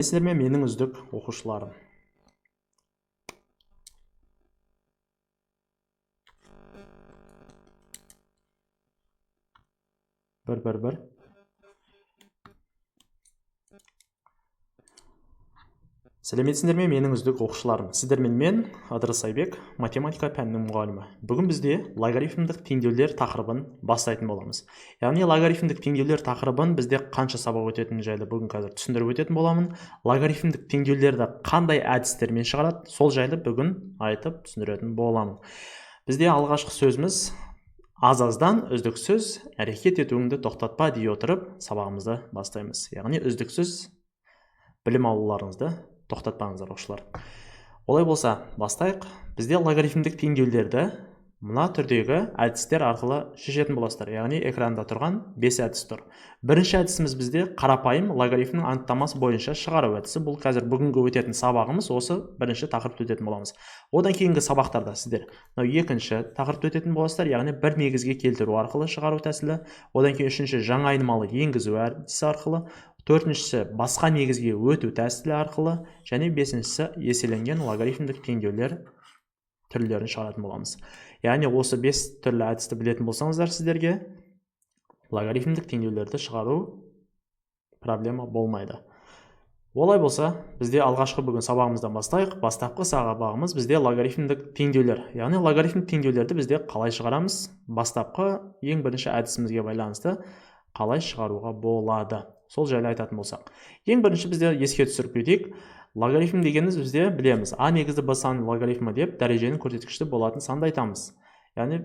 Сіздер менің үздік оқушыларым. Бір. Сәлеметсіздер ме менің үздік оқушыларым. Сіздермен мен Ыдырыс Айбек, математика пәнінің мұғалімі. Бүгін бізде логарифмдік теңдеулер тақырыбын бастайтын боламыз. Яғни логарифмдік теңдеулер тақырыбын бізде қанша сабақ өтетіні жайлы бүгін қазір түсіндіріп өтетін боламын. Логарифмдік теңдеулерді қандай әдістермен шығарады, сол жайлы бүгін айтып түсіндіретін боламын. Бізде алғашқы сөзіміз аз-аздан үздік сөз, әрекет етуіңді тоқтатпа дей отырып сабағымызды бастаймыз. Яғни үздік сөз білім алуларыңызды тоқтатпаңыздар оқушылар. Олай болса, бастайық. Бізде логарифмдік теңдеулерді мына түрдегі әдістер арқылы шешетін боласыздар. Яғни экранда тұрған 5 әдіс тұр. Бірінші әдісіміз бізде қарапайым логарифмнің анықтамасы бойынша шығару әдісі. Бұл қазір бүгінгі өтетін сабағымыз, осы бірінші тақырыпты өтетін боламыз. Одан кейінгі сабақтарда сіздер екінші тақырыпты өтетін боласыздар, яғни бір негізге келтіру арқылы шығару тәсілі. Одан кейін үшінші жаңа айнымалы енгізу әдісі арқылы. Төртіншісі басқа негізге өту тәсілі арқылы, және бесіншісі еселенген логарифмдік теңдеулер түрлерін шығаратын боламыз. Яғни осы 5 түрлі әдісті білетін болсаңыздар, сіздерге логарифмдік теңдеулерді шығару проблема болмайды. Олай болса, бізде алғашқы бүгін сабағымыздан бастайық. Бастапқы сабағымыз бізде логарифмдік теңдеулер. Яғни логарифмдік теңдеулерді бізде қалай шығарамыз? Бастапқы ең бірінші әдісімізге байланысты қалай шығаруға болады? Сол жайлы айтатын болсақ. Ең бірінші бізде еске түсіріп кетейік. Логарифм дегеніміз бізде білеміз. А негізді Б санының логарифмі деп дәреженің көрсеткішті болатын санды айтамыз. Яғни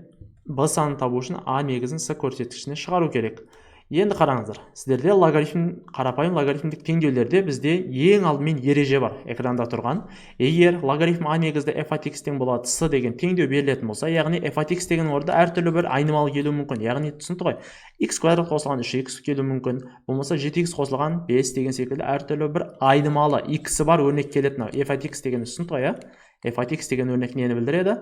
Б санын табу үшін А негізін С көрсеткішіне шығару керек. Енді қараңыздар, сіздерде қарапайым логарифмдік теңдеулерде бізде ең алдымен ереже бар, экранда тұрған. Егер логарифм А негізді f от x тең болады С деген теңдеу берілетін болса, яғни f от x деген орында әртүрлі бір айнымалы келуі мүмкін. Яғни түсінді ғой, x квадрат қосылған 3x келуі мүмкін, болмаса 7x қосылған 5 деген секілді әртүрлі бір айнымалы x бар өрнек келетін. f от x деген түсінді ғой, f от x деген өрнек нені білдіреді?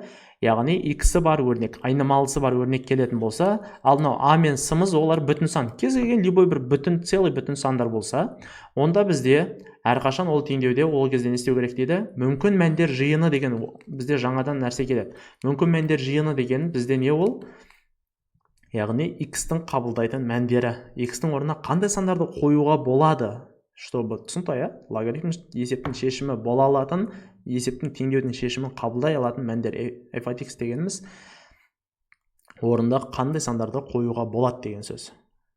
Яғни x бар өрнек, айнымалысы бар өрнек келетін болса, ал мынау а мен с-мыз олар бүтін сан. Кез келген любой бір бүтін, целый бүтін сандар болса, онда бізде әрқашан ол теңдеуде ол кезде не істеу керек дейді? Мүмкін мәндер жиыны деген бізде жаңадан нәрсе келеді. Мүмкін мәндер жиыны деген бізде не ол? Яғни x-тің қабылдайтын мәндері. X-тің орнына қандай сандарды қоюға болады? Чтобы түсінді, логарифм есептің шешімі бола алатын, есептің теңдеудің шешімін қабылдай алатын мәндер f от x дегеніміз орында қандай сандарды қоюға болады деген сөз.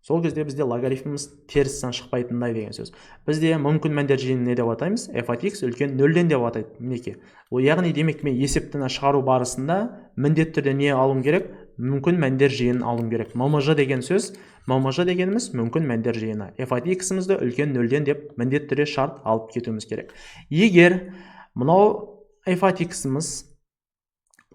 Сол кезде бізде логарифміміз теріс сан шықпайтындай деген сөз. Бізде мүмкін мәндер жиынын не деп атаймыз? f от x үлкен 0-ден деп атайды. Мінекей. Яғни демек мен есептіні шығару барысында міндетті түрде не алуым керек? Мүмкін мәндер жиынын алуым керек. ММЖ деген сөз, ММЖ дегеніміз мүмкін мәндер жиыны. f от x-імізді үлкен 0-ден деп міндетті түрде шарт алып кетуіміз керек. Егер мынау f от x-іміз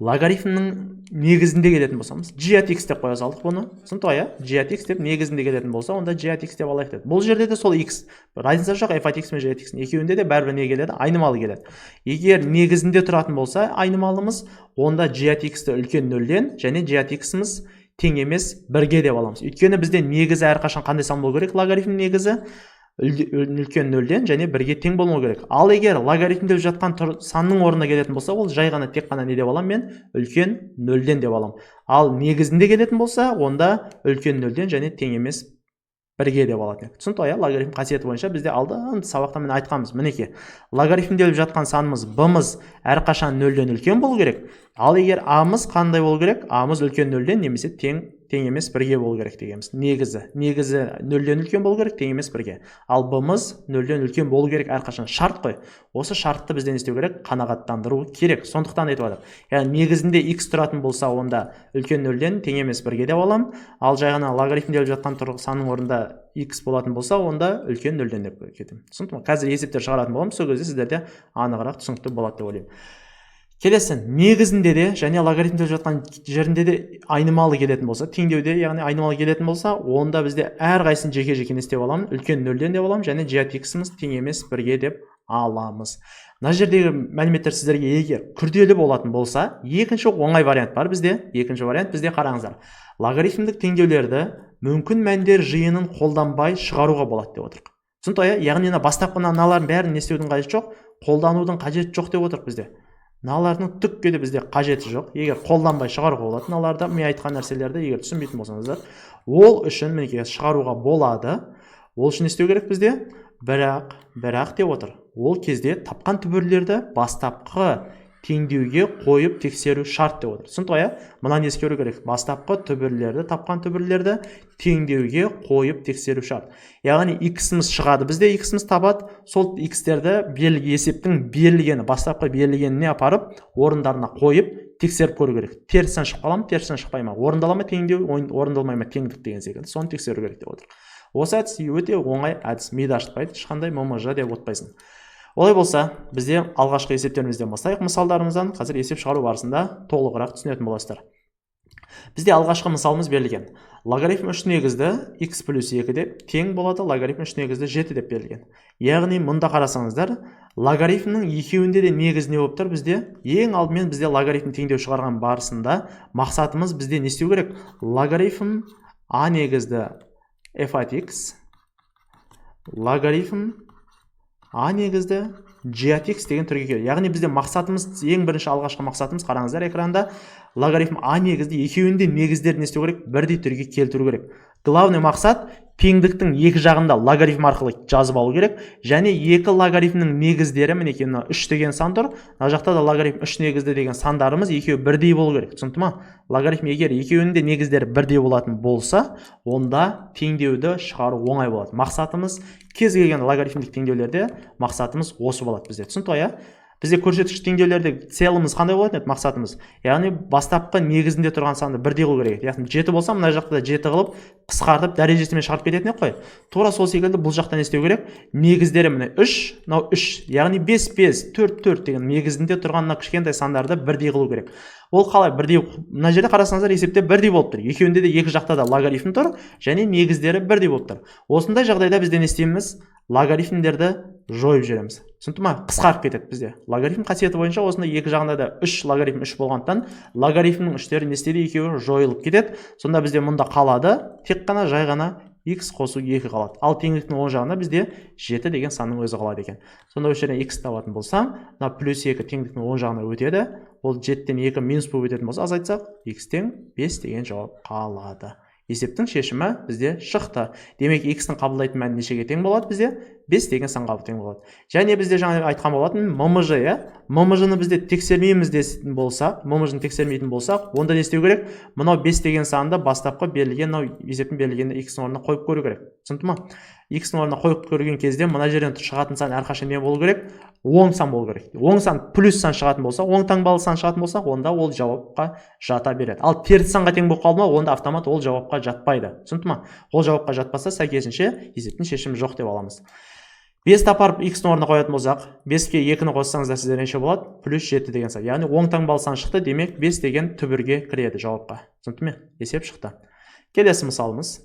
логарифмнің негізінде келетін болсамыз, g от x деп қоя салдық бұны. Түсінді ғой, g от x деп негізінде келетін болса, онда g от x деп алайық деді. Бұл жерде де сол x. Разница жоқ, f от x пен g от x екеуінде де бәрібір не келеді? Айнымалы келеді. Егер негізінде тұратын болса, айнымалымыз, онда g от x-ті үлкен 0-ден және g от x-іміз тең емес 1-ге деп аламыз. Өйткені бізде негізі әрқашан қандай сан болу керек? Логарифм негізі үлкен 0-ден және 1-ге тең болмау керек. Ал егер логарифмдеп жатқан санның орнына келетін болса, ол жай ғана тек қана не деп алам? Мен үлкен 0-ден деп алам. Ал негізінде келетін болса, онда үлкен 0-ден және тең емес 1-ге деп алатын. Түсінді ғой, логарифм қасиеті бойынша бізде алдын сабақта мен айтқанбыз. Мінекей, логарифмделіп жатқан санымыз b-мыз әрқашан 0-ден үлкен болу керек. Ал егер a-мыз қандай болу керек? a-мыз үлкен 0-ден немесе тең емес 1-ге болу керек дегеніміз. Негізі 0-ден үлкен болу керек, тең емес 1-ге. Ал b-мыз 0-ден үлкен болу керек әрқашан. Шарт қой. Осы шартты бізден істеу керек, қанағаттандыру керек. Сондықтан айтып жатыр. Яғни негізінде x тұратын болса, онда үлкен 0-ден тең емес 1-ге деп алам. Ал жай ғана логарифмделіп жатқан санның орнында x болатын болса, онда үлкен 0-ден деп кетемін. Түсінді ме? Қазір есептер шығаратын боламын, сол кезде сіздерде анығырақ түсінікті болады деп ойлаймын. Келесі, негізінде де және логарифмделіп жатқан жерінде де айнымалы келетін болса, теңдеуде, яғни айнымалы келетін болса, онда бізде әрқайсысын жеке-жеке не істеп аламын? Үлкен 0-ден деп аламын және g от x-іміз тең емес 1-ге деп аламыз. Мына жердегі мәліметтер сіздерге егер күрделі болатын болса, екінші оңай вариант бар бізде. Екінші вариант бізде қараңыздар. Логарифмдік теңдеулерді мүмкін мәндер жиынын қолданбай шығаруға болады деп отырық. түсінікті ғой? Яғни бастапқы мыналардың бәрін не істеудің қажеті жоқ, қолданудың қажеті жоқ деп отырмық бізде. Мыналардың түкке де бізде қажеті жоқ. Егер қолданбай шығаруға болады, мыналарды мен айтқан нәрселерді егер түсінбейтін болсаңыздар, ол үшін мінекей шығаруға болады. Ол үшін не істеу керек бізде? Бірақ деп отыр. Ол кезде тапқан түбірлерді бастапқы теңдеуге қойып тексеру шарт деп отыр. Түсінікті ғой? Мынаны ескеру керек. Бастапқы түбірлерді, тапқан түбірлерді теңдеуге қойып тексеру шарт. Яғни x-іміз шығады, бізде x-іміз табады, сол x-терді есептің берілгені, бастапқы берілгеніне апарып, орындарына қойып тексеріп көру керек. Терістен шығып қаламы, терістен шықпай ма? Орындала ма теңдеу, орындалмай ма теңдік деген секілді. Соны тексеру керек деп отыр. Осы әдіс өте оңай әдіс, миды ашытпайды, ешқандай ММЖ деп отпайсың. Олай болса, бізде алғашқы есептерімізден бастайық. Мысалдарымыздан қазір есеп шығару барысында толығырақ түсінетін боласыздар. Бізде алғашқы мысалымыз берілген. Логарифм 3 негізді x плюс 2 деп тең болады, логарифм 3 негізді 7 деп берілген. Яғни мұнда қарасаңыздар, логарифмнің екеуінде де негіз не болып тұр бізде? Ең алдымен бізде логарифм теңдеу шығарған барысында мақсатымыз бізде не істеу керек? Логарифм a негізді f от x, логарифм a негізді g от x деген түрге келеді. Яғни бізде мақсатымыз, ең бірінші алғашқы мақсатымыз, қараңыздар экранда, логарифм a негізді екеуінде негіздерін не істеу керек? Бірдей түрге келтіру керек. Главный мақсат теңдіктің екі жағында логарифм арқылы жазып алу керек. Және екі логарифмнің негіздері, мінекей 3 деген сан тұр. Мына жақта да логарифм 3 негізді деген сандарымыз екеуі бірдей болу керек. Түсінікті ма? Логарифм егер екеуінің де негіздері бірдей болатын болса, онда теңдеуді шығару оңай болады. Мақсатымыз кез келген логарифмдік теңдеулерде мақсатымыз осы болады бізде. Түсінікті ғой? Бізде көрсеткіш теңдеулерде целіміз қандай болатын еді мақсатымыз? Яғни бастапқы негізінде тұрған санды бірдей қылу керек. Яғни 7 болса, мына жақта да 7 қылып, қысқартып, дәрежесімен шығарып кететін еді қой. Тура сол секілді бұл жақтан не істеу керек? Негіздері міне 3, мынау 3, яғни 5, 5, 4, 4 деген негізінде тұрған мына кішкентай сандарды бірдей қылу керек. Ол қалай бірдей? Мына жерде қарасаңыздар, есепте бірдей болып тұр. Екеуінде де екі жақта да логарифм тұр, және негіздері бірдей болып тұр. Осындай жағдайда бізде не істейміз? Логарифмдерді жойып жібереміз. Түсінікті ма? Қысқарып кетеді бізде. Логарифм қасиеті бойынша осында екі жағында да 3 логарифм 3 болғандықтан логарифмнің үштері не істейді? Екеуі жойылып кетеді. Сонда бізде мұнда қалады тек қана жай ғана x қосу 2 қалады. Ал теңдіктің оң жағында бізде 7 деген санның өзі қалады екен. Сонда осы жерден x табатын болсам, мына плюс 2 теңдіктің оң жағына өтеді. Ол 7-тен 2 минус болып өтетін болса, азайтсақ, x-тен 5 деген жауап қалады. Есептің шешімі бізде шықты. Демек, x-тің қабылдайтын мәні нешеге тең болады бізде? 5 деген санға тең болады. Және бізде жаңа айтқан болатын ММЖ, ММЖ-ны бізде тексермейміз дейтін болсақ, ММЖ-ны тексермейтін болсақ, онда не істеу керек? Мынау 5 деген санды бастапқы берілген, мынау есептің берілгенде x-ның орнына қойып көру керек. Түсінікті ма? X-ның орнына қойып көрген кезде мына жерден шығатын сан әрқашан не болу керек? Оң сан болу керек. Оң сан плюс сан шығатын болса, оң таңбалы сан шығатын болса, онда ол жауапқа жата береді. Ал теріс санға тең болып қалды ма, онда автомат ол жауапқа жатпайды. Түсінікті ма? Ол жауапқа жатпаса, сәйкесінше есептің шешімі жоқ деп аламыз. 5 апарып x-ның орнына қоятын болсақ, 5-ке 2-ні қоссаңыздар сіздер неше болады? Плюс 7 деген сан. Яғни оң таңбалы сан шықты, демек 5 деген түбірге кіреді жауапқа. Түсінікті ме? Есеп шықты. Келесі мысалымыз.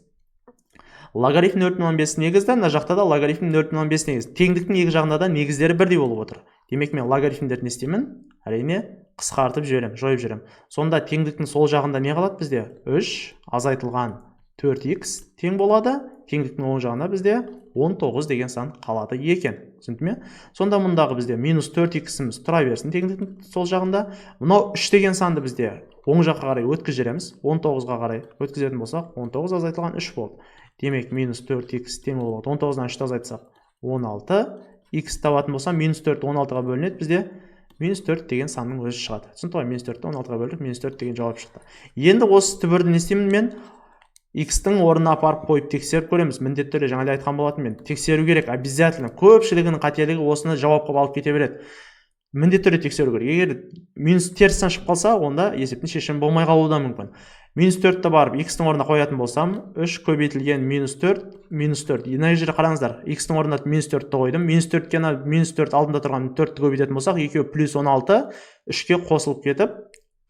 Логарифм 0,5 негізді, мына жақта да логарифм 0,5 негіз. Теңдіктің екі жағында да негіздері бірдей болып отыр. Демек мен логарифмдерді не істеймін? Әрине қысқартып жіберемін, жойып жіберемін. Сонда теңдіктің сол жағында не қалады бізде? 3 азайтылған 4x тең болады. Теңдіктің оң жағында бізде 19 деген сан қалады екен. Түсінді ме? Сонда мұндағы бізде минус 4x-іміз тұра берсін теңдіктің сол жағында. Мынау 3 деген санды бізде оң жаққа қарай өткіземіз. 19-ға қарай өткізетін болсақ, 19 азайтылған 3 болды. Демек, минус 4x тең болады. 19-дан 3 азайтсақ, 16. X табатын болса, минус 4 16-ға бөлінеді. Бізде минус 4 деген санның өзі шығады. Түсінді ғой? Минус 4-ті 16-ға бөлініп, минус 4 деген жауап шықты. Енді осы түбірді не істеймін мен? X-тің орнына апарып қойып тексеріп көреміз. Міндетті түрде жаңа айтқан болатын мен. Тексеру керек, обязательно. Көпшілігінің қателігі осыны жауапқа алып кете береді. Міндетті түрде тексеру керек. Егер минус терістен шығып қалса, онда есептің шешімі болмай қалуы да мүмкін. Минус 4-ті барып x-тің орнына қоятын болсам, 3 көбейтілген минус 4, минус 4. Мына жерде қараңыздар, x-тің орнына минус 4-ті қойдым. Минус 4-ке минус 4 алдында тұрған 4-ті көбейтетін болсақ, екеуі плюс 16, 3-ке қосылып кетіп,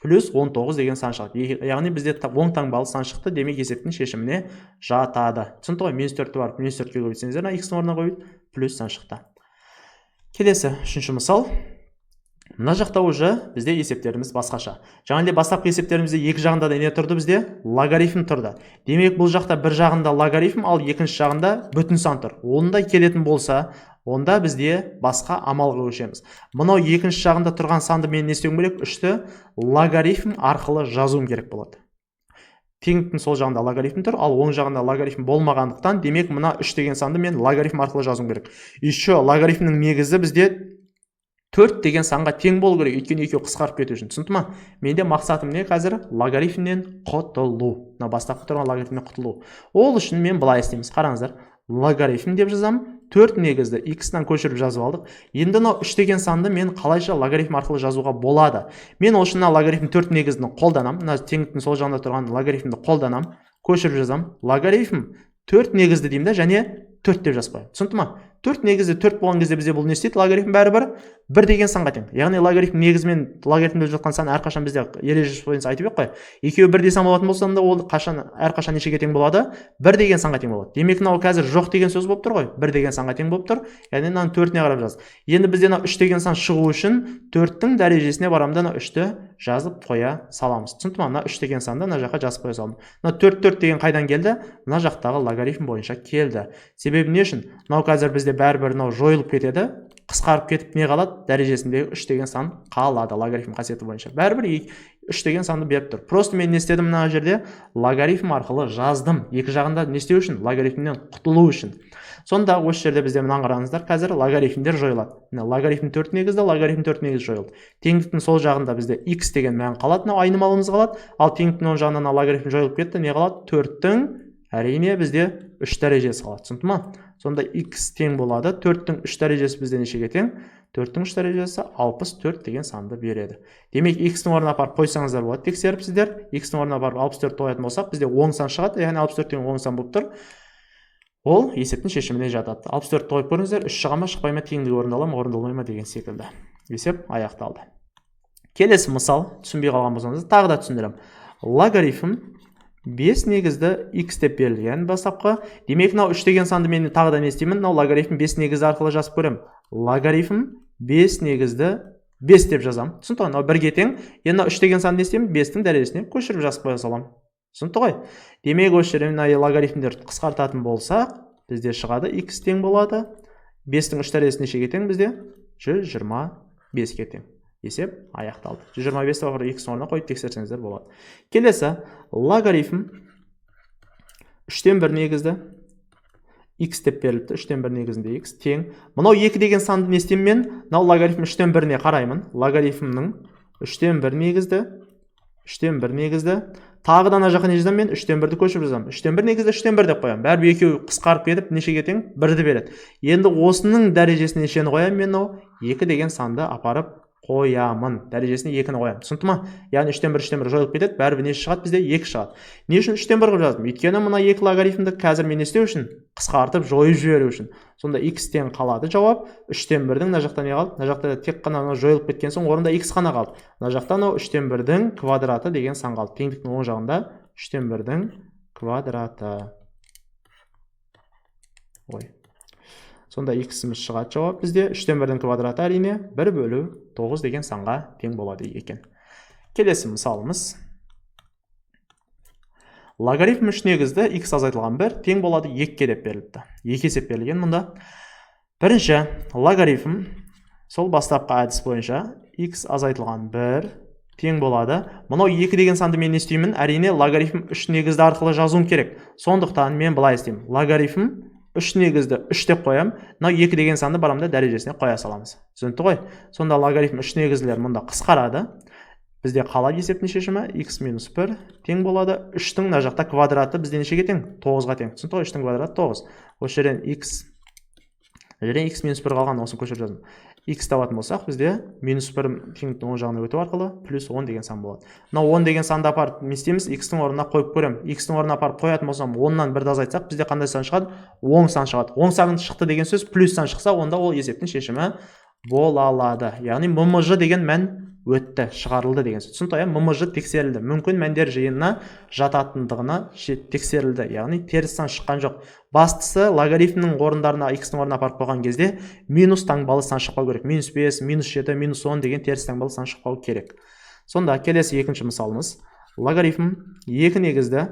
плюс 19 деген сан шықты. Яғни бізде оң таңбалы сан шықты, демек есептің шешіміне жатады. Түсінді ғой? Минус 4-ті барып минус 4-ке көбейтсеңіздер, x-тің орнына қойып, плюс сан шықты. Келесі үшінші мысал. Мына жақта уже бізде есептеріміз басқаша. Жаңағыдай бастапқы есептерімізде екі жағында да не тұрды бізде? Логарифм тұрды. Демек бұл жақта бір жағында логарифм, ал екінші жағында бүтін сан тұр. Ондай келетін болса, онда бізде басқа амалға көшеміз. Мынау екінші жағында тұрған санды мен не істеуім керек? 3-ті логарифм арқылы жазуым керек болады. Теңдіктің сол жағында логарифм тұр, ал оң жағында логарифм болмағандықтан, демек мына 3 деген санды мен логарифм арқылы жазуым керек. Еще логарифмнің негізі бізде 4 деген санға тең болу керек, өйткені екеуі қысқарып кету үшін. Түсінді ма? Менде мақсатым не қазір? Логарифмнен құтылу. Мына бастапқы тұрған логарифмнен құтылу. Ол үшін мен былай істейміз. Қараңыздар. Логарифм деп жазамын. 4 негізді x-тан көшіріп жазып алдық. Енді мынау 3 деген санды мен қалайша логарифм арқылы жазуға болады? Мен ол үшін логарифм 4 негізін қолданам. Мына теңдіктің сол жағында тұрған логарифмді қолданам. Көшіріп жазам. Логарифм 4 негізді деймін да, және 4 деп жазып қоямын. Түсінді ма? 4 негізді 4 болған кезде бізде бұл не істейді? Логарифм бәрібір 1 деген санға тең. Яғни логарифм негізімен логарифмде жатқан сан әрқашан бізде ережесі бойынша айтып ек қой. Екеуі 1 сан болатын болса, онда ол әрқашан нешеге тең болады? 1 деген санға тең болады. Демек мынау қазір жоқ деген сөз болып тұр ғой. 1 деген санға тең болып тұр. Яғни мынаның 4-не қарап жаз. Енді бізде мына 3 деген сан шығу үшін 4-тің дәрежесіне барамын да 3-ті жазып қоя саламыз. Түсінді ма? Мына 3 деген санды мына жаққа жазып қоя салдым. Мына 4 деген қайдан келді? Мына жақтағы логарифм бойынша келді. Себебі не үшін? Мынау қазір бізде бәрібір мынау жойылып кетеді. Қысқарып кетіп не қалады? Дәрежесіндегі 3 деген сан қалады логарифм қасиеті бойынша. Бәрібір 3 деген санды беріп тұр. Просто мен не істедім мына жерде? Логарифм арқылы жаздым. Екі жағында не істеу үшін? Логарифмнен құтылу үшін. Сонда осы жерде бізде мынаны қараңыздар, қазір логарифмдер жойылады. Логарифм 4 негізді, логарифм 4 негіз жойылды. Теңдіктің сол жағында бізде x деген мән қалады, айнымалымыз қалады. Ал теңдіктің оң жағынан логарифм жойылып кетті, не қалады? 4-тің әрине бізде 3 дәрежесі қалады. Түсінді ма? Сонда x тең болады. 4-тің 3 дәрежесі бізде нешеге тең? 4-тің 3 дәрежесі 64 деген санды береді. Демек x-тің орнына апарып қойсаңыздар болады, тексеріп сіздер. X-тің орнына апарып 64 қоятын болсақ, бізде оң сан шығады. Яғни 64 деген оң сан болып тұр. Ол есептің шешіміне жатады. 64 қойып көріңіздер, 3 шыға ма, шықпай ма, теңдігі орындала ма, орындалмай ма деген секілді. Есеп аяқталды. Келесі мысал, түсінбей қалған болсаңыз, тағы да түсіндірем. Логарифм 5 негізді x деп берілген бастапқы. Демек, мынау 3 деген санды мен тағы да не істеймін? Мынау логарифм 5 негізді арқылы жазып көрем. Логарифм 5 негізді 5 деп жазам. Түсінді ғой? Мынау 1-ге тең. Енді 3 деген санды не істеймін? 5-тің дәрежесіне көшіріп жазып қоя салам. Түсінді ғой? Демек, осы жерде логарифмдерді қысқартатын болсақ, бізде шығады x тең болады. 5-тің 3 дәрежесі нешеге тең бізде? 125-ге тең. Есеп аяқталды. 125-ті бар x орнына қойып тексерсеңіздер болады. Келесі, логарифм 3-тен 1 негізді x деп беріліпті. 3-тен 1 негізінде x тең. Мынау 2 деген санды не істеймін мен? Мынау логарифм 3-тен 1-не қараймын. Логарифмнің 3-тен 1 негізді 3-тен 1 негізді. Тағы да ана жаққа не жазамын мен? 3-тен 1-ді көшіріп жазамын. 3-тен 1 негізді 3-тен 1 деп қоямын. Бәрібір екеуі қысқарып кетіп, нешеге тең? 1-ді береді. Енді осының дәрежесіне нешені қоямын мен? 2 деген санды апарып қоямын. Дәрежесіне 2-ні қоямын. Түсінді ма? Яғни 3-тен 1 жойылып кетеді. Бәрібір не шығады бізде? 2 шығады. Не үшін 3-тен 1 қылып жаздым? Өйткені мына 2 логарифмді қазір мен не істеу үшін? Қысқартып, жойып жіберу үшін. Сонда x тең қалады жауап. 3-тен 1-дің мына жақта не қалды? Мына жақта тек қана жойылып кеткен соң орында x қана қалды. Мына жақта 3-тен 1-дің квадраты деген сан қалды. Теңдіктің оң жағында 3-тен 1-дің квадраты. Ой. Сонда x-іміз шығады жауап бізде. 3-тен 1-дің квадраты әрине 1/9 деген санға тең болады екен. Келесі мысалымыз. Логарифм 3 негізді x азайтылған 1 тең болады 2-ге деп беріліпті. 2 есеп берілген мұнда. Бірінші, логарифм сол бастапқы әдіс бойынша x азайтылған 1 тең болады. Мұнау 2 деген санды мен не істеймін? Әрине логарифм 3 негізді арқылы жазуым керек. Сондықтан мен былай істеймін. Логарифм 3 негізді 3 деп қоям. Мынау 2 деген санды барамда дәрежесіне қоя саламыз. Түсінді ғой? Сонда логарифм 3 негізлер мұнда қысқарады. Бізде қалады есептің шешімі x - 1 тең болады. 3-тің мына жақта квадраты бізде нешеге тең? 9-ға тең. Түсінді ғой? 3-тің квадраты 9. Осы жерден x - 1 қалған, осыны көшіріп жаздым. X табатын болсақ, бізде -1 теңдіктің оң жағына өту арқылы +10 деген сан болады. Мынау 10 деген санды апарып не істейміз? X-тің орнына қойып көрем. X-тің орнына апарып қоятын болсам, 10-нан 1-ді азайтсақ, бізде қандай сан шығады? Оң сан шығады. Оң сан шықты деген сөз плюс сан шықса, онда ол есептің шешімі бола алады. Яғни MMJ деген мән өтті, шығарылды деген сөз. Түсінікті, ММЖ тексерілді. Мүмкін мәндер жиынына жататындығына тексерілді. Яғни теріс сан шыққан жоқ. Бастысы логарифмнің орындарына x-ның орнына апарып қойған кезде минус таңбалы сан шықпау керек. -5, -7, -10 деген теріс таңбалы сан шықпау керек. Сонда келесі екінші мысалымыз. Логарифм 2 негізді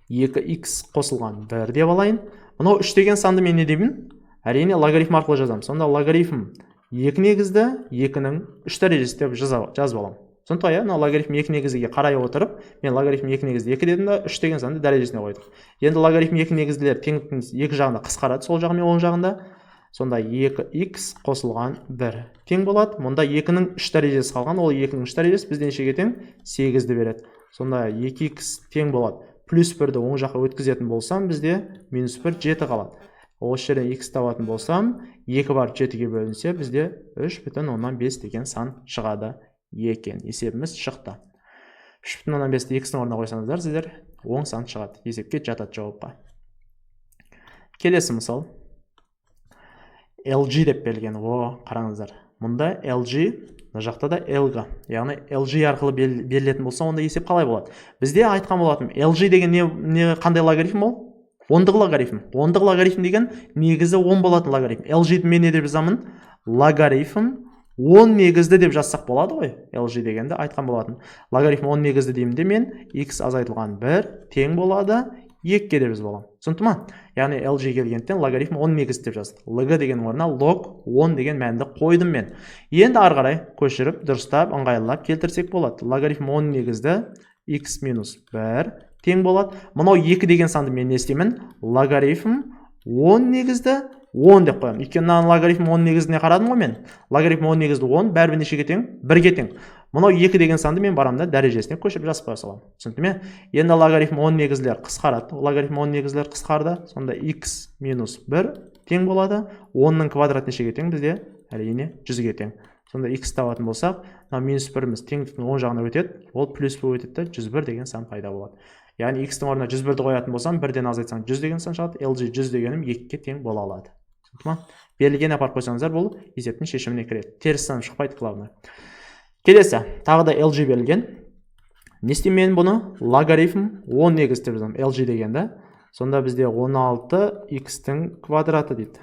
2x қосылған 1 деп алайын. Мынау 3 деген санды мен не деймін? Әрине логарифм арқылы жазамын. Сонда логарифм 2 негізді 2-ның 3 дәрежесі деп жазып аламын. Сондықтан мына логарифм 2 негізге қарай отырып, мен логарифм 2 негізді 2 дедім да 3 деген санды дәрежесіне қойдық. Енді логарифм 2 негізділер теңдіктің екі жағында қысқарады, сол жағы мен оң жағында. Сонда 2x қосылған 1 тең болады. Мұнда 2-ның 3 дәрежесі қалған, ол 2-ның 3 дәрежесі бізде нешеге тең? 8-ді береді. Сонда 2x тең болады. Плюс 1-ді оң жаққа өткізетін болсам, бізде -1 7 қалады. Осы жерден x табатын болсам, 2 бар 7-ге бөлінсе, бізде 3,5 деген сан шығады екен. Есебіміз шықты. 3,5-ті x-ның орнына қойсаңыздар, сіздер оң сан шығады. Есепке жатады жауапқа. Келесі мысал. LG деп берілген. Қараңыздар. Мұнда LG, мына жақта да LG. Яғни LG арқылы берілетін болса, онда есеп қалай болады? Бізде айтқан болатын. LG деген қандай логарифм ол? Ондық логарифм. Ондық логарифм деген негізі 10 болатын логарифм. LG мен не деп жазамын? Логарифм 10 негізді деп жазсақ болады ғой. LG дегенді айтқан болатын. Логарифм 10 негізді деймін мен x азайтылған 1 тең болады 2-ге деп жазып аламын. Түсінікті ма? Яғни LG келгендіктен логарифм 10 негізді деп жаздық. Лг деген орнына log 10 деген мәнді қойдым мен. Енді ары қарай көшіріп, дұрыстап, ыңғайлап келтірсек болады. Логарифм 10 негізді x минус 1 тең болады. Мынау 2 деген санды мен не істеймін? Логарифм 10 негізді 10 деп қоямын. Өйткені логарифм 10 негізіне қарадым ғой мен. Логарифм 10 негізді 10 бәрібір нешеге тең? 1-ге тең. Мынау 2 деген санды мен барамын да дәрежесіне көшіріп жазып қоя саламын. Түсінікті ме? Енді логарифм 10 негізлер қысқарады. Логарифм 10 негізлер қысқарды. Сонда x минус 1 тең болады. 10-ның квадрат нешеге тең? Бізде әрине 100-ге тең. Сонда x табатын болсақ, минус 1-іміз теңдіктің оң жағына өтеді. Ол плюс болып өтеді, 101 деген сан пайда болады. Яғни x-тің орнына 101-ді қоятын болсам, 1-ден азайтсаң 100 деген сан шығады. LG 100 дегенім 2-ге тең бола алады. Берілген апарып қойсаңыздар, бұл есептің шешіміне кіреді. Теріс сан шықпайды главное. Келесі, тағы да LG берілген. Не істеймін мен бұны? Логарифм 10 негіз деп жазамын. LG дегенді. Сонда бізде 16x-тің квадраты дейді.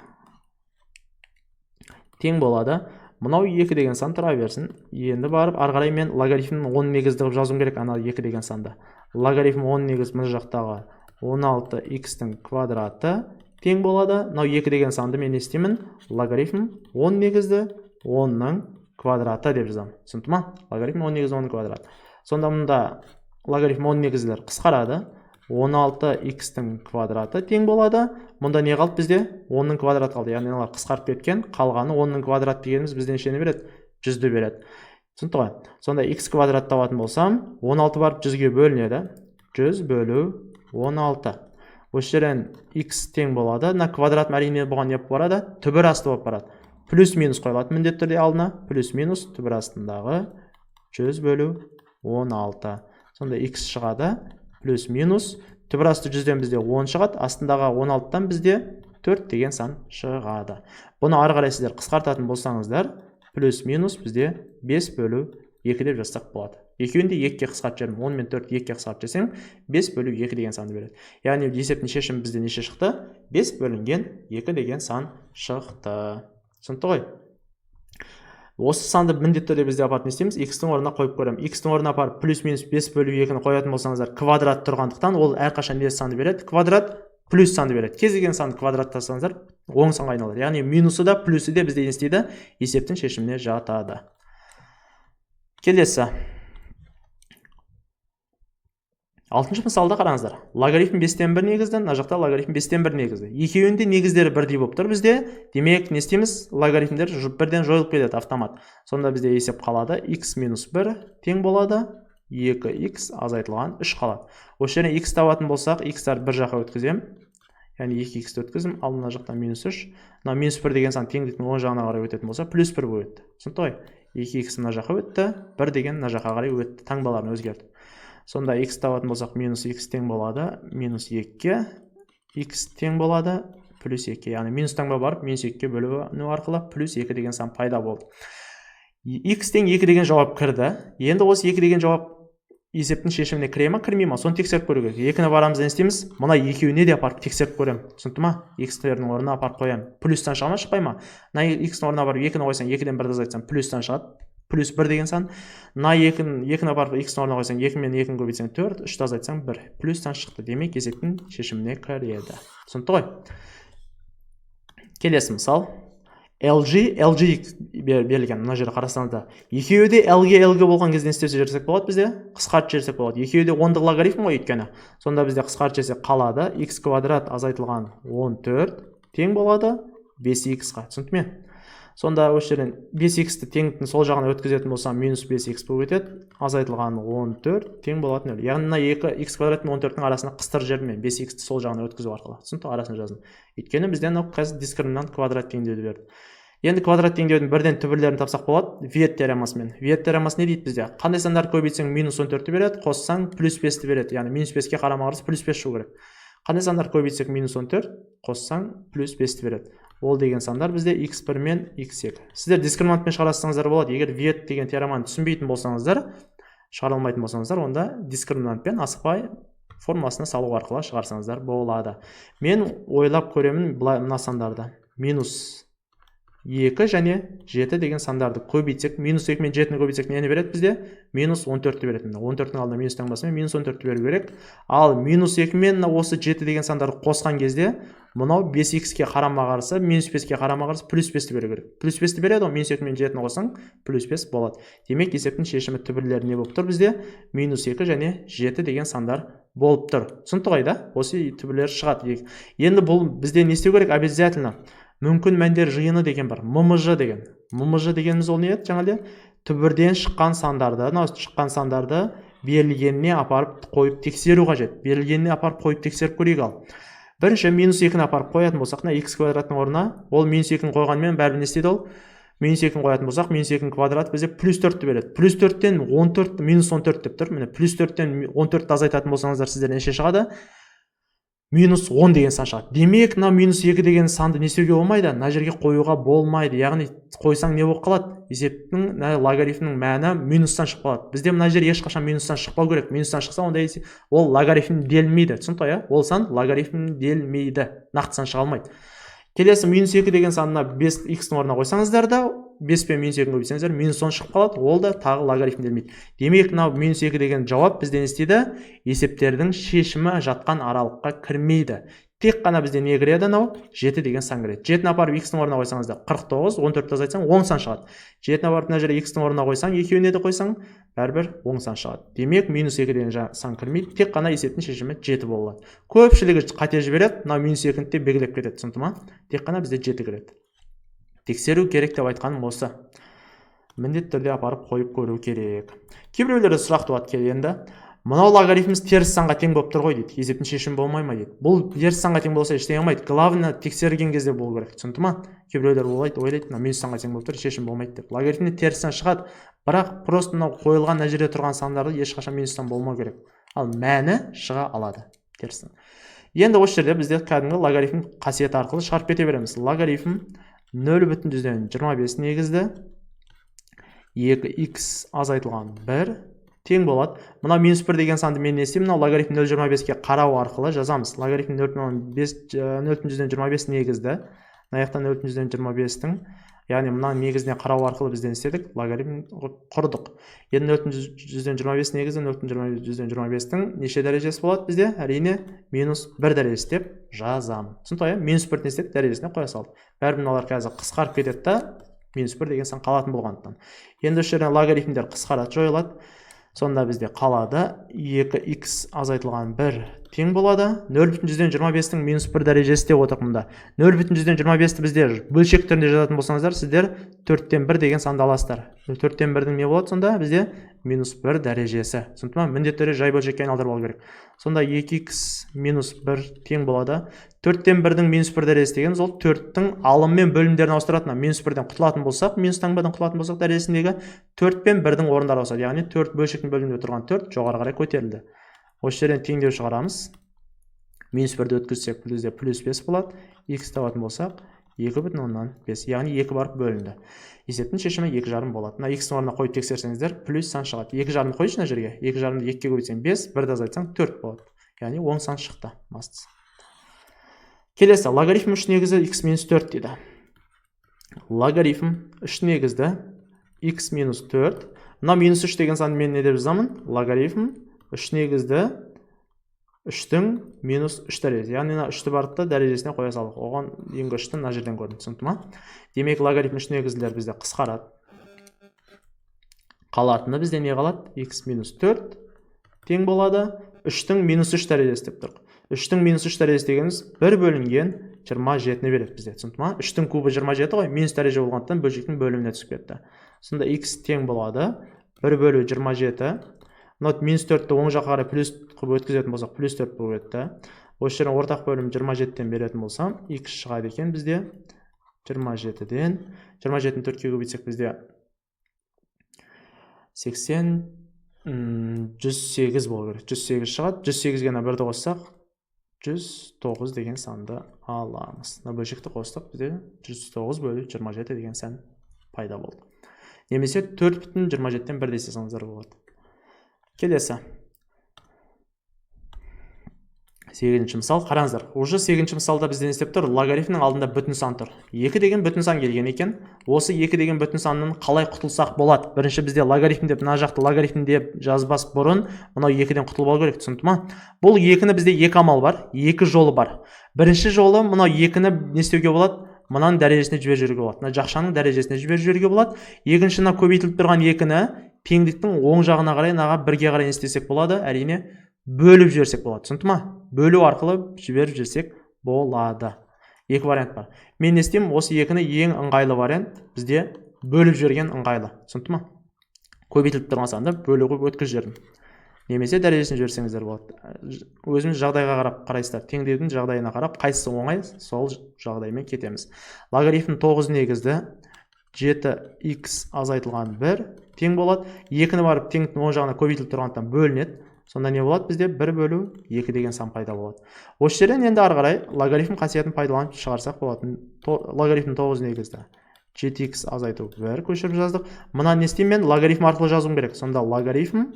Тең болады. Мынау 2 деген сан тұра берсін. Енді барып, ары қарай мен логарифмнің 10 негізді қылып жазуым керек, ана 2 деген санды. Логарифм 10 негіз мына жақтағы 16x-тің квадраты тең болады. Мынау 2 деген санды мен естеймін. Логарифм 10 негізді 10-ның квадраты деп жазамын. Түсінікті ма? Логарифм 10 негізді 10-ның квадраты. Сонда мұнда логарифм 10 негізлер қысқарады. 16x-тің квадраты тең болады. Мұнда не қалды бізде? 10-ның квадраты қалды. Яғни олар қысқарып кеткен. Қалғаны 10-ның квадраты дегеніміз бізден нешені береді? 100-ді береді. Түсінікті ғой? Сонда x квадрат табатын болсам, 16 барып 100-ге бөлінеді. 100 бөлу 16. Осы жерден x тең болады. Мына квадрат әрине бұған не болып барады? Түбір асты болып барады. Плюс минус қойылады міндетті түрде алдына. Плюс минус түбір астындағы 100 бөлу 16. Сонда x шығады. Плюс минус түбір асты 100-ден бізде 10 шығады. Астындағы 16-тан бізде 4 деген сан шығады. Бұны ары қарай сіздер қысқартатын болсаңыздар, плюс минус бізде 5 бөлу 2 деп жазсақ болады. Екеуін де 2-ге қысқартып жібердім. 10 мен 4 2-ге қысқартып жіберсең, 5 бөлу 2 деген санды береді. Яғни есептің шешімі бізде неше шықты? 5 бөлінген 2 деген сан шықты. Түсінікті ғой? Осы санды міндетті түрде бізде апарып не істейміз? X-тің орнына қойып көремін. X-тің орнына апарып плюс минус 5 бөлу 2-ні қоятын болсаңыздар, квадрат тұрғандықтан ол әрқашан не санды береді? Квадрат плюс санды береді. Кез келген санды квадраттасаңыздар, оң санға айналады. Яғни минусы да, плюсы де бізде не істейді? Есептің шешіміне жатады. Келесі. 6-шы мысалда қараңыздар. Логарифм 5-тен 1 негізді, мына жақта логарифм 5-тен 1 негізді. Екеуінде негіздері бірдей болып тұр бізде. Демек, не істейміз? Логарифмдер бірден жойылып кетеді автомат. Сонда бізде есеп қалады. X минус 1 тең болады. 2x азайтылған 3 қалады. Осы жерден x табатын болсақ, x-тар бір жаққа өткізем. Яғни 2x-ті өткізім, ал мына жақтан минус 3. Мына минус 1 деген сан теңдіктің оң жағына қарай өтетін болса, плюс 1 өтті. Түсінікті ғой? 2x мына жаққа өтті, 1 деген мына жаққа қарай өтті. Таңбаларын өзгертті. Сонда x табатын болсақ, минус x тең болады, минус 2-ге, x тең болады, плюс 2. Яғни минус таңба барып, минус 2-ге бөлу арқылы плюс 2 деген сан пайда болды. x тең 2 деген жауап кірді. Енді осы 2 деген жауап есептің шешіміне кіре ма, кірмей ма? Соны тексеріп көру керек. Екіні барамыз не істейміз? Мына екеуіне де апарып тексеріп көремін. Түсінікті ма? X-тердің орнына апарып қоямын. Плюстан шыға ма, шықпай ма? Мына x-ның орнына барып 2-ні қойсаң, 2-ден 1-ді азайтсаң, плюстан шығады. Плюс 1 деген сан. Мына 2-ні барып x-ның орнына қойсаң, 2 мен 2-ні көбейтсең 4, 3-ді азайтсаң 1. Плюстан шықты. Демек, есептің шешіміне кіреді. Түсінікті ғой? Келесі мысал. LG берілген, мына жерде қарасаңызда. Екеуі де L-ге болған кезде не істесе жіберсек болады бізде? Қысқартып жіберсек болады. Екеуі де 10-дық логарифм ғой өйткені. Сонда бізде қысқартып жіберсек қалады. X квадрат азайтылған 14 тең болады 5x-ға. Түсінікті ме? Сонда осы жерден 5x-ті теңдіктің сол жағына өткізетін болсам, минус 5x болып кетеді. Азайтылған 14 тең болатын өл. Яғни мына 2x квадрат пен 14-ның арасына қыстырып жібердім мен 5x-ті сол жағына өткізу арқылы. Түсінікті, арасын жаздым. Өйткені бізден қазір дискриминант квадрат теңдеуді берді. Енді квадрат теңдеудің бірден түбірлерін тапсақ болады. Виет теоремасымен. Виет теоремасы не дейді бізде? Қандай сандарды көбейтсең минус 14-ті береді, қоссаң плюс 5-ті береді. Яғни минус 5-ке қарама-қарсы плюс 5 шығу керек. Қандай сандарды көбейтсек минус 14, қоссаң плюс 5-ті береді. Ол деген сандар бізде x1 мен x2. Сіздер дискриминантпен шығарсаңыздар болады. Егер виет деген теореманы түсінбейтін болсаңыздар, шығара алмайтын болсаңыздар, онда дискриминантпен асықпай формуласына салу арқылы шығарсаңыздар болады. Мен ойлап көремін мына сандарды. Минус 2 және 7 деген сандарды көбейтсек, минус 2 мен 7-ні көбейтсек нені береді бізде? Минус 14-ті береді. 14-ның алдына минус таңбасымен минус 14-ті беру керек. Ал минус 2 мен осы 7 деген сандарды қосқан кезде, мынау 5x-ке қарама-қарсы, минус 5-ке қарама-қарсы плюс 5-ті беру керек. Плюс 5-ті береді, минус 2 мен 7-ні қоссаң, плюс 5 болады. Демек, есептің шешімі түбірлері не болып тұр бізде? Минус 2 және 7 деген сандар болып тұр. Түсінікті ғой да? Осы түбірлері шығады. Енді бұл бізде не істеу керек? Обязательно мүмкін мәндер жиыны деген бар. ММЖ деген. ММЖ дегеніміз ол не еді? Жаңағыдай түбірден шыққан сандарды берілгеніне апарып қойып тексеру қажет. Берілгеніне апарып қойып тексеріп көрейік ал. Бірінші минус 2-ні апарып қоятын болсақ, x квадраттың орнына, ол минус 2-ні қойғанмен бәрібір не істейді ол? Минус 2-ні қоятын болсақ, минус 2-ні квадрат бізде плюс 4-ті береді. Плюс 4-тен 14, минус 14 деп тұр. Міне, плюс 4-тен 14-ті азайтатын болсаңыздар, сіздер неше шығады? Минус 10 деген сан шығады. Демек, мына минус 2 деген санды не істеуге болмайды? Мына жерге қоюға болмайды. Яғни қойсаң не болып қалады? Есептің логарифмнің мәні минустан шығып қалады. Бізде мына жер ешқашан минустан шықпау керек. Минустан шықса, онда ол логарифм делмейді. Түсінікті ғой? Ол сан логарифм делмейді. Нақты сан шыға алмайды. Келесі минус 2 деген санына 5x-ның орнына қойсаңыздар да, 5 пен минус 2-ні көбейтсеңіздер, минус 10 шығып қалады. Ол да тағы логарифм делмейді. Демек, мынау минус 2 деген жауап бізден істейді? Есептердің шешімі жатқан аралыққа кірмейді. Тек қана бізде не кіреді? 7 деген сан кіреді. 7-ні апарып x-ның орнына қойсаңызда 49, 14-ті азайтсаң 10 сан шығады. 7-ні апарып мына жерде x-ның орнына қойсаң, екеуіне де қойсаң, бәрібір 10 сан шығады. Демек, минус 2 деген сан кірмейді. Тек қана есептің шешімі 7 болады. Көпшілігі қате жібереді, мына минус 2-ні де белгілеп кетеді. Түсінікті ма? Тек қана бізде 7 кіреді. Тексеру керек деп айтқаным осы. Міндетті түрде апарып қойып көру керек. Кейбіреулерде сұрақ туады келгенде, мынау логарифміміз теріс санға тең болып тұр ғой дейді. Есептің шешімі болмай ма дейді. Бұл теріс санға тең болса ештеңе болмайды. Главное тексерген кезде болу керек. Түсінікті ма? Кейбіреулер ойлайды, мына минус санға тең болып тұр, шешім болмайды деп. Логарифмде теріс сан шығады, бірақ просто мынау қойылған мына жерде тұрған сандарды ешқашан минустан болмау керек. Ал мәні шыға алады теріс сан. Енді осы жерде бізде кәдімгі логарифм қасиеті арқылы шығарып кете береміз. Логарифм 0,25 негізді 2x азайтылған 1 тең болады. Мына минус 1 деген санды мен не істеймін? Мына логарифм 0,25-ке қарау арқылы жазамыз. Логарифм 0,25 негізді. Мына жақтан 0,25-тің, яғни мына негізіне қарау арқылы бізден істедік, логарифм құрдық. Енді 0,25 негізді 0,25-тің неше дәрежесі болады бізде? Әрине минус 1 дәрежесі деп жазамын. Түсінікті ғой? Минус 1 істедік, дәрежесіне қоя салдық. Бәрібір мыналар қазір қысқарып кетеді да, минус 1 деген сан қалатын болғандықтан. Енді осы жерден логарифмдер қысқарады, жойылады. Сонда бізде қалады 2x азайтылған 1 тең болады. 0,25-тің минус 1 дәрежесі деп отыр мұнда. 0,25-ті бізде бөлшек түрінде жазатын болсаңыздар, сіздер 4-тен 1 деген санды аласыздар. 4-тен 1-дің не болады сонда? Бізде минус 1 дәрежесі. Түсінікті ма? Міндетті түрде жай бөлшекке айналдырып алу керек. Сонда 2x минус 1 тең болады. 4-тен 1-дің минус 1 дәрежесі дегеніміз ол 4-тің алым мен бөлімдерін ауыстыратын. Минус 1-ден құтылатын болсақ, минус таңбадан құтылатын болсақ, дәрежесіндегі 4 пен 1-дің орындары ауысады. Яғни 4 бөлшектің бөлімінде тұрған 4 жоғары қарай көтерілді. Осы жерден теңдеу шығарамыз. Минус 1-ді өткізсек, бізде плюс 5 болады. X табатын болсақ, 2,5. Яғни 2 барып бөлінді. Есептің шешімі 2,5 болады. Мына x-ің орнына қойып тексерсеңіздер, плюс сан шығады. 2,5 қойшы мына жерге. 2,5-ды 2-ге көбейтсең 5, 1-ді азайтсаң 4 болады. Яғни оң сан шықты. Бастысы. Келесі, логарифм 3 негізі x-4 дейді. Логарифм 3 негізді x-4. Мына -3 деген санды мен не деп жазамын? Логарифм 3 негізді 3-тің -3 дәрежесі. Яғни 3-ті барды дәрежесіне қоя салдық. Оған дейінгі 3-ті мына жерден көрдік, түсінікті ма? Демек логарифм 3 негізділер бізде қысқарады. Қалатыны бізде не қалады? x-4 тең болады 3-тің -3 дәрежесі деп тұрық. 3-тің -3 дәрежесі дегеніміз 1 бөлінген 27-ні береді бізде, түсінікті ма? 3-тің кубы 27 ғой, минус дәреже болғандықтан бөлшектің бөліміне түсіп кетті. Сонда x тең болады 1 бөлу 27. -4-ті оң жаққа қарай плюс қылып өткізетін болсақ, плюс 4 болып өтті. Осы жерден ортақ бөлім 27-тен беретін болсам, x шығады екен бізде 27-ден. 27-ні 4-ке көбейтсек бізде 80, 108 болу керек. 108 шығады. 108-ге 1-ді қоссақ, 109 деген санды аламыз. Бөлшекті қостық, бізде 109 бөлу 27 деген сан пайда болды. Немесе 4,27-тен 1 десе саныздар болады. Келесі. 8-ші мысал, қараңыздар. Уже 8-ші мысалда бізден істеп тұр, логарифмнің алдында бүтін сан тұр. 2 деген бүтін сан келген екен. Осы 2 деген бүтін санның қалай құтылсақ болады? Бірінші бізде логарифм деп, мына жақты логарифм деп жазбас бұрын, мынау 2-ден құтылып алу керек, түсінікті ма? Бұл 2-ні бізде 2 амал бар, 2 жолы бар. Бірінші жолы мынау 2-ні не істеуге болады? Мынаның дәрежесіне жіберіп жіберуге болады. Мына жақшаның дәрежесіне жіберіп жіберуге болады. Екіншіні көбейтіліп тұрған 2-ні теңдіктің оң жағына қарай, наға 1-ге қарай істесек болады, әрине бөліп жіберсек болады. Түсінікті ма? Бөлу арқылы жіберіп жіберсек болады. Екі вариант бар. Мен не істеймін? Осы 2-ні ең ыңғайлы вариант бізде бөліп жіберген ыңғайлы. Түсінікті ма? Көбейтіліп тұрған санды бөлуге өткізіп жібердім. Немесе дәрежесін жіберсеңіздер болады. Өзіміз жағдайға қарап қарайсыздар. Теңдеудің жағдайына қарап, қайсысы оңай, сол жағдаймен кетеміз. Логарифм 9 негізді 7x азайтылған 1 тең болады. 2-ні барып теңдіктің оң жағына көбейтіліп тұрғандықтан бөлінеді. Сонда не болады? Бізде 1 бөлу 2 деген сан пайда болады. Осы жерден енді ары қарай логарифм қасиетін пайдаланып шығарсақ болатын. Логарифм 9 негізді 7x азайту 1 көшіріп жаздық. Мына не істеймін мен? Логарифм арқылы жазуым керек. Сонда логарифм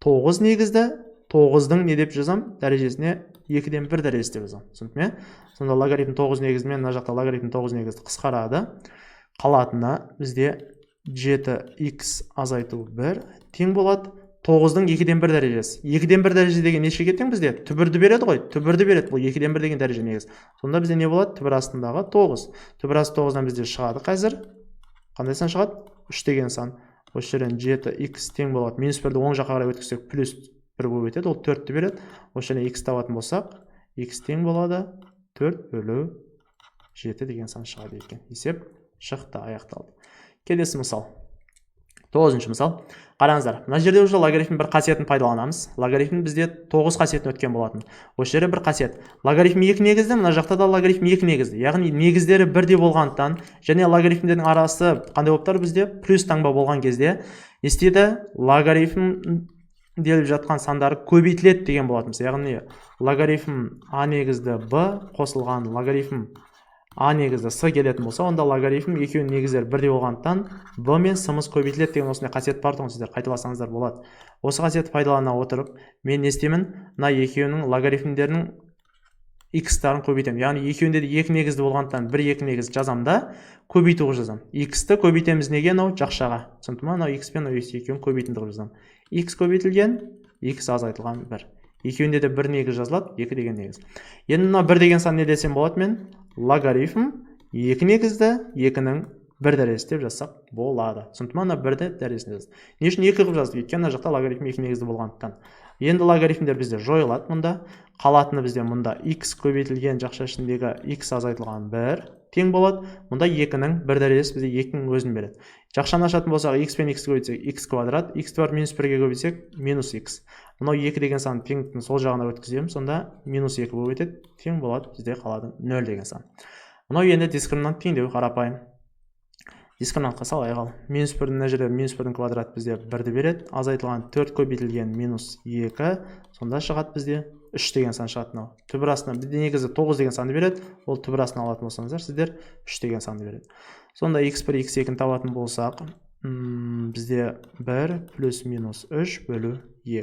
9 негізді 9-дың не деп жазам? Дәрежесіне 2-ден 1 дәрежесі деп жазам. Түсінікті ме? Сонда логарифм 9 негізімен мына жақта логарифм 9 негізді қысқарады. Қалатына бізде 7x азайту 1 тең болады 9-дың 2-ден 1 дәрежесі. 2-ден 1 дәреже деген нешеге тең бізде? Түбірді береді ғой. Түбірді береді. Бұл 2-ден 1 деген дәреже негіз. Сонда бізде не болады? Түбір астындағы 9. Түбір асты 9-дан бізде шығады қазір. Қандай сан шығады? 3 деген сан. Осы жерден 7x тең болады. -1-ді оң жаққа қарай өткізсек плюс 1 болып өтеді. Ол 4-ті береді. Осы жерден x табатын болсақ, x тең болады 4 бөлу 7 деген сан шығады екен. Есеп шықты, аяқталды. Келесі мысал. 9-ші мысал. Қараңыздар, мына жерде уже логарифм бір қасиетін пайдаланамыз. Логарифм бізде 9 қасиетін өткен болатын. Осы жерде бір қасиет. Логарифм 2 негізді, мына жақта да логарифм 2 негізді. Яғни негіздері бірдей болғандықтан, және логарифмдердің арасы қандай болып тұр бізде? Плюс таңба болған кезде, не істейді? Логарифм деліп жатқан сандары көбейтіледі деген болатынбыз. Яғни логарифм а негізді б қосылған логарифм а негізді с келетін болса, онда логарифм екеуінің негіздері бірдей болғандықтан б мен с-мыз көбейтіледі деген осындай қасиет бар тұғын, сіздер қайталасаңыздар болады. Осы қасиетті пайдалана отырып, мен не істеймін? Мына екеуінің логарифмдерінің x-тарын көбейтемін. Яғни екеуінде де 2 негізді болғандықтан 1 2 негізді жазам да көбейтуге жазам. X-ті көбейтеміз неге? Мынау жақшаға. Түсінікті ме? Мынау x пен x екеуін көбейтіндігі жазам. X көбейтілген, x азайтылған 1. Екеуінде де 1 негіз жазылады, 2 деген негіз. Енді мына 1 деген сан не десем болады мен? Логарифм 2 негізді 2-нің 1 дәрежесі деп жазсақ болады. Түсінікті ме? Мына 1-ді дәрежесіне жаздық. Не үшін 2 қылып жаздық? Өйткені мына жақта логарифм 2 негізді болғандықтан. Енді логарифмдер бізде жойылады мұнда. Қалатыны бізде мұнда x көбейтілген жақша ішіндегі x азайтылған 1 тең болады. Мұнда 2-нің 1 дәрежесі бізде 2-нің өзін береді. Жақшаны ашатын болсақ, x пен x көбейтсек x квадрат, x бар -1-ге көбейтсек -x. Мынау 2 деген сан теңдіктің сол жағына өткіземін, сонда -2 болып өтеді, тең болады, бізде қалады 0 деген сан. Мынау енді дискриминант теңдеу қарапайым. Дискриминантқа салайық ал. -1 мына жерде -1-дің квадраты бізде 1-ді береді. Азайтылған 4 көбейтілген -2, сонда шығады бізде 3 деген сан шығады. Мынау түбір астынан бізде негізі 9 деген санды береді. Ол түбір астынан алатын болсаңыздар, сіздер 3 деген санды береді. Сонда x1 x2 табатын болсақ, бізде 1 плюс минус 3 бөлу 2.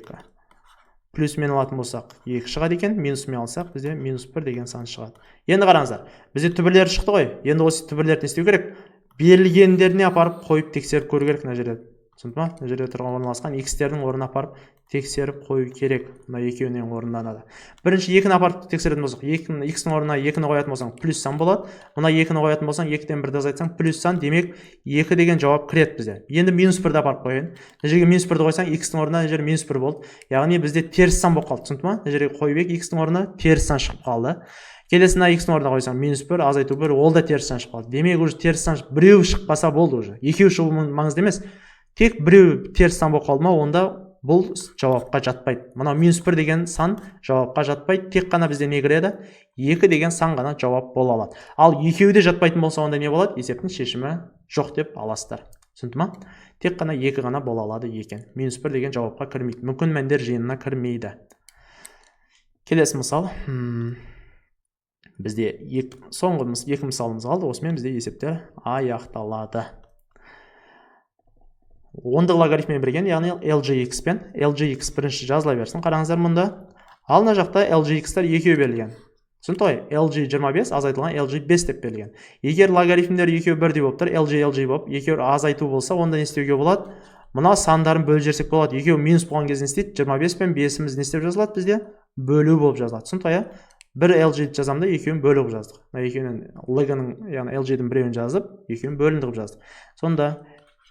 Плюс мен алатын болсақ 2 шығады екен, минус мен алсақ бізде минус 1 деген сан шығады. Енді қараңыздар, бізде түбірлер шықты ғой. Енді осы түбірлерді не істеу керек? Берілгендеріне апарып қойып тексеріп көру керек мына жерде. Түсінді ма? Мына жерде тұрған орналасқан x-тердің орнына апарып тексеріп қою керек. Мына екеуінен орынданады. Бірінші 2-ні апарып тексеретін болсақ, x-ның орнына 2-ні қоятын болсаң плюс сан болады. Мына 2-ні қоятын болсаң 2-ден 1-ді азайтсаң плюс сан, демек 2 деген жауап кіреді бізде. Енді минус 1-ді апарып қояйын. Мына жерге минус 1-ді қойсаң x-ның орнына мына жер минус 1 болды. Яғни бізде теріс сан болып қалды. Түсінді ма? Мына жерге қойып ек x-ның орнына теріс сан шығып қалды. Келесіне x-ның орнына қойсаң минус 1, азайту 1, ол да теріс сан шығып қалды. Демек уже теріс сан біреу шықпаса болды уже. Екеуі шығуы маңызды емес. Тек біреу теріс сан болып қалды ма, онда бұл жауапқа жатпайды. Мынау минус 1 деген сан жауапқа жатпайды. Тек қана бізде не кіреді? 2 деген сан ғана жауап бола алады. Ал екеуі де жатпайтын болса, онда не болады? Есептің шешімі жоқ деп аласыздар. Түсінді ма? Тек қана 2 ғана бола алады екен. Минус 1 деген жауапқа кірмейді. Мүмкін мәндер жиынына кірмейді. Келесі мысал. Бізде соңғы 2 мысалымыз қалды. Осымен бізде есептер аяқталады. Ондық логарифммен берген, яғни LGX пен LGX бірінші жазыла берсін. Қараңыздар мұнда. Ал мына жақта LGX-тар екеуі берілген. Түсінді ғой? LG 25 азайтылған LG 5 деп берілген. Егер логарифмдер екеуі бірдей болып тұр, LG болып, екеуі азайту болса, онда не істеуге болады? Мына сандарын бөліп жіберсек болады. Екеуі минус болған кезде не істейді? 25 пен 5-іміз не істеп жазылады бізде? Бөлу болып жазылады. Түсінді ғой? Бір LG-ді жазамда, екеуін бөліп жаздық. Екеуінің LG-ның, яғни LG-дің біреуін жазып, екеуін бөлінді қылып жаздық. Сонда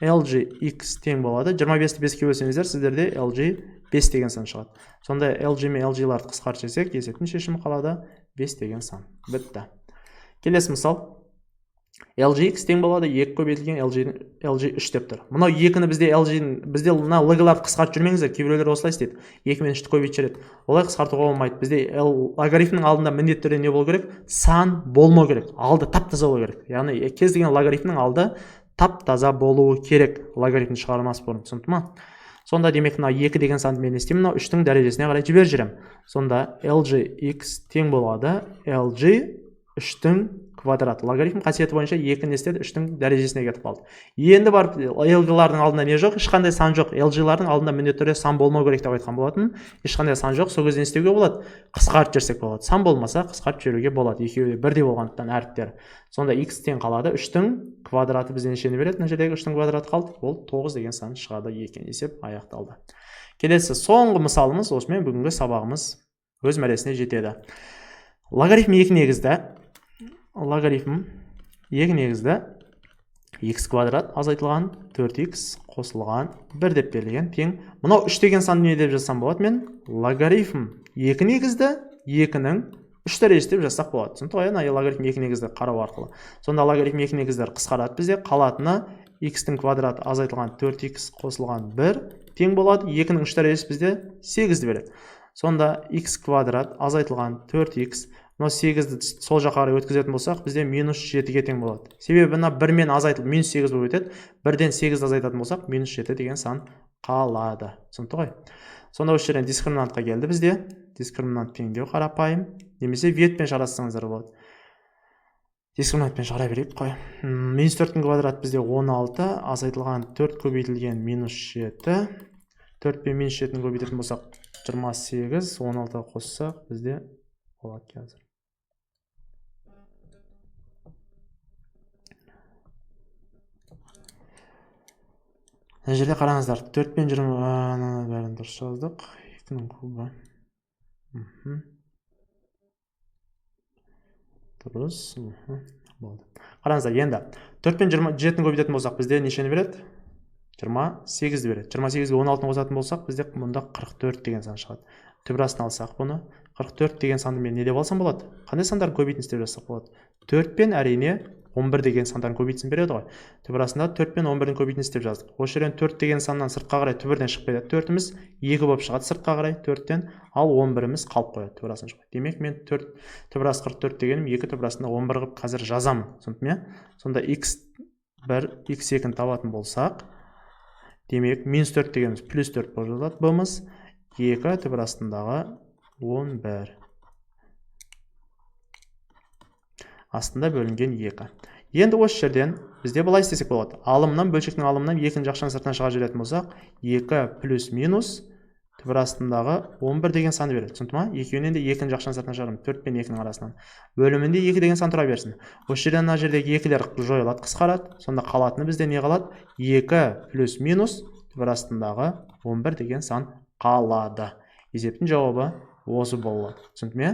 LGX тең болады. 25-ті 5-ке бөлсеңіздер, сіздерде LG 5 деген сан шығады. Сонда LG мен LG-ларды қысқартып жіберсек, есептің шешімі қалады 5 деген сан. Бітті. Келесі мысал. LGX тең болады, 2 көбейтілген LG 3 деп тұр. Мынау 2-ні бізде мына логаларды қысқартып жүрмеңіздер, кейбіреулер осылай істейді. 2 мен 3-ті көбейтіп жібереді. Олай қысқартуға болмайды. Бізде логарифмнің алдында міндетті түрде не болу керек? Сан болмау керек. Алды тап-таза болу керек. Яғни кез келген логарифмнің алды тап-таза болуы керек. Логарифмді шығармас бұрын. Түсінді ма? Сонда демек мына 2 деген санды мен істеймін, мынау 3-тің дәрежесіне қарай жіберіп жүремін. Сонда LGX тең болады LG 3-тің квадраты. Логарифм қасиеті бойынша 2-ні істеді, 3-тің дәрежесіне кетіп қалды. Енді барып LG-лардың алдында не жоқ? Ешқандай сан жоқ. LG-лардың алдында міндетті түрде сан болмау керек деп айтқан болатын. Ешқандай сан жоқ. Сол кезде істеуге болады? Қысқартып жіберсек болады. Сан болмаса қысқартып жіберуге болады. Екеуі бірдей болғандықтан әріптер. Сонда x тең қалады. 3-тің квадраты бізде нешені береді? Мына жердегі 3-тің квадраты қалды. Ол 9 деген сан шығады екен. Есеп аяқталды. Келесі соңғы мысалымыз, осымен бүгінгі сабағымыз өз мәресіне жетеді. Логарифм 2 негізді. Логарифм 2 негізді x квадрат азайтылған 4x қосылған 1 деп берілген тең. Мынау 3 деген санды не деп жазсам болады? Мен логарифм 2 негізді 2-нің 3 дәрежесі деп жазсақ болады. Түсінді ғой? Логарифм 2 негізді қарау арқылы. Сонда логарифм 2 негіздер қысқарады бізде. Қалатыны x-тің квадраты азайтылған 4x қосылған 1 тең болады. 2-нің 3 дәрежесі бізде 8-ді береді. Сонда x квадрат азайтылған 4x, мына 8-ді сол жаққа қарай өткізетін болсақ, бізде минус 7-ге тең болады. Себебі мына 1-мен азайтылып минус 8 болып өтеді. 1-ден 8-ді азайтатын болсақ, минус 7 деген сан қалады. Түсінді ғой? Сонда осы жерден дискриминантқа келді бізде. Дискриминант теңдеу қарапайым. Немесе ветпен шығарсаңыздар болады. Дискриминантпен шығара берейік қой. Минус 4-тің квадраты бізде 16, азайтылған 4 көбейтілген минус 7. 4 пен минус 7-ні көбейтетін болсақ, 28, 16 қоссақ, бізде болады қазір. Мына жерде қараңыздар, 4 пен 20 бәрін дұрыс жаздық. 2-нің кубы. Дұрыс. Болды. Қараңыздар, енді 4 пен 27-ні көбейтетін болсақ, бізде нешені береді? 28-ді береді. 28-ге 16-ны қосатын болсақ, бізде мұнда 44 деген сан шығады. Түбір астына алсақ бұны, 44 деген санды мен не деп алсам болады? Қандай сандарын көбейтін істеп жазсақ болады? 4 пен әрине 11 деген сандарын көбейтсін береді ғой. Түбір астында 4 пен 11-дің көбейтін істеп жаздық. Осы жерден 4 деген саннан сыртқа қарай түбірден шығып кетеді. 4-іміз 2 болып шығады сыртқа қарай 4-тен, ал 11-іміз қалып қояды түбір астына шығып. Демек мен түбір асы 44 дегенім 2 түбір астында 11 қылып қазір жазамын. Түсіндің ме? Сонда x1, x2-ні табатын болсақ, демек минус 4 дегеніміз плюс 4 болып жазылады. Бұмыз 2 түбір астындағы 11 астында бөлінген 2. Енді осы жерден бізде былай істесек болады. Алымнан, бөлшектің алымынан екінші жақшаның сыртына шыға жүретін болсақ, 2 плюс минус түбір астындағы 11 деген саны береді. Түсінді ма? Екеуінен де екінші жақшаның сыртына шығарым. 4 пен 2-нің арасынан. Бөлімінде 2 деген сан тұра берсін. Осы жерден мына жердегі 2-лер жойылады, қысқарады. Сонда қалатыны бізде не қалады? 2 плюс минус түбір астындағы 11 деген сан қалады. Есептің жауабы осы болады. Түсінді ме?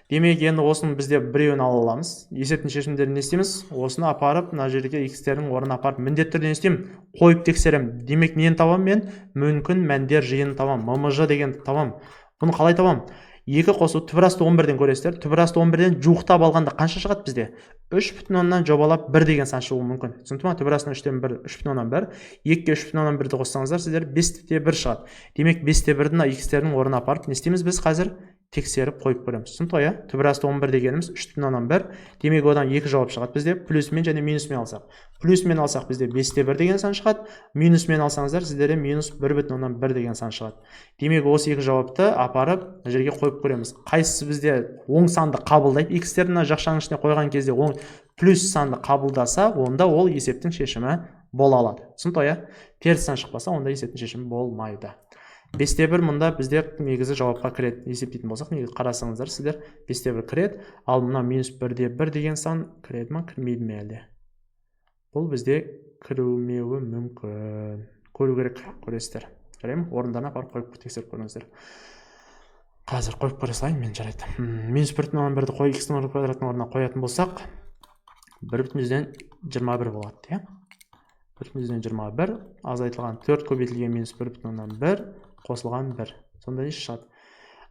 Демек, енді осының бізде біреуін ала аламыз. Есептің шешімдерін не істейміз? Осыны апарып, мына жерге x-тердің орнына апарып, міндетті түрде не істеймін? Қойып тексеремін. Демек, нені табамын мен? Мүмкін мәндер жиынын табамын. ММЖ деген табамын. Бұны қалай табамын? 2 қосу түбір асты 11-ден көресіздер. Түбір асты 11-ден жуықтап алғанда қанша шығады бізде? 3,1 жобалап 1 деген сан шығуы мүмкін. Түсінді ма? Түбір астынан 3-тен 1, 3,1. 2-ге 3,1-ді қоссаңыздар, сіздер 5-те 1 шығады. Демек, 5-те 1-ді x-тердің орнына апарып, не істейміз біз қазір? Тексеріп қойып көреміз. Түсінді ғой, түбір асты 11 дегеніміз 3,1. Демек, одан 2 жауап шығады бізде. Плюсмен және минусмен алсақ. Плюсмен алсақ бізде 5-те 1 деген сан шығады. Минусмен алсаңыздар, сіздерде минус 1,1 деген сан шығады. Демек, осы 2 жауапты апарып, жерге қойып көреміз. Қайсысы бізде оң санды қабылдайды? X-тердің жақшаның ішіне қойған кезде оң плюс санды қабылдаса, онда ол есептің шешімі бола алады. Түсінді ғой, теріс сан шықпаса, онда есептің шешімі болмайды. 5-те 1 мұнда бізде негізі жауапқа кіреді. Есептейтін болсақ, негізі қарасаңыздар, сіздер 5-те 1 кіреді, ал мына минус 1-де 1 деген сан кіреді ма, кірмейді ме әлде? Бұл бізде кірмеуі мүмкін. Көру керек, көресіздер. Жарайды ма? Орындарына апарып қойып тексеріп көріңіздер. Қазір қойып көре салайын, мен жарайды. Минус 1,1-ді қой x-ның квадратының орнына қоятын болсақ, 1,21 болады. 1,21 азайтылған 4 көбейтілген минус 1,1 қосылған 1. Сонда не шығады?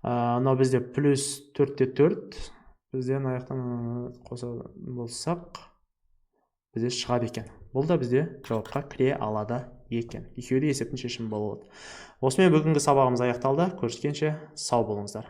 Мынау бізде плюс 4-те 4. Бізден аяқтан қоса болсақ, бізде шығады екен. Бұл да бізде жауапқа кіре алады екен. Екеуі де есептің шешімі болады. Осымен бүгінгі сабағымыз аяқталды. Көріскенше сау болыңыздар.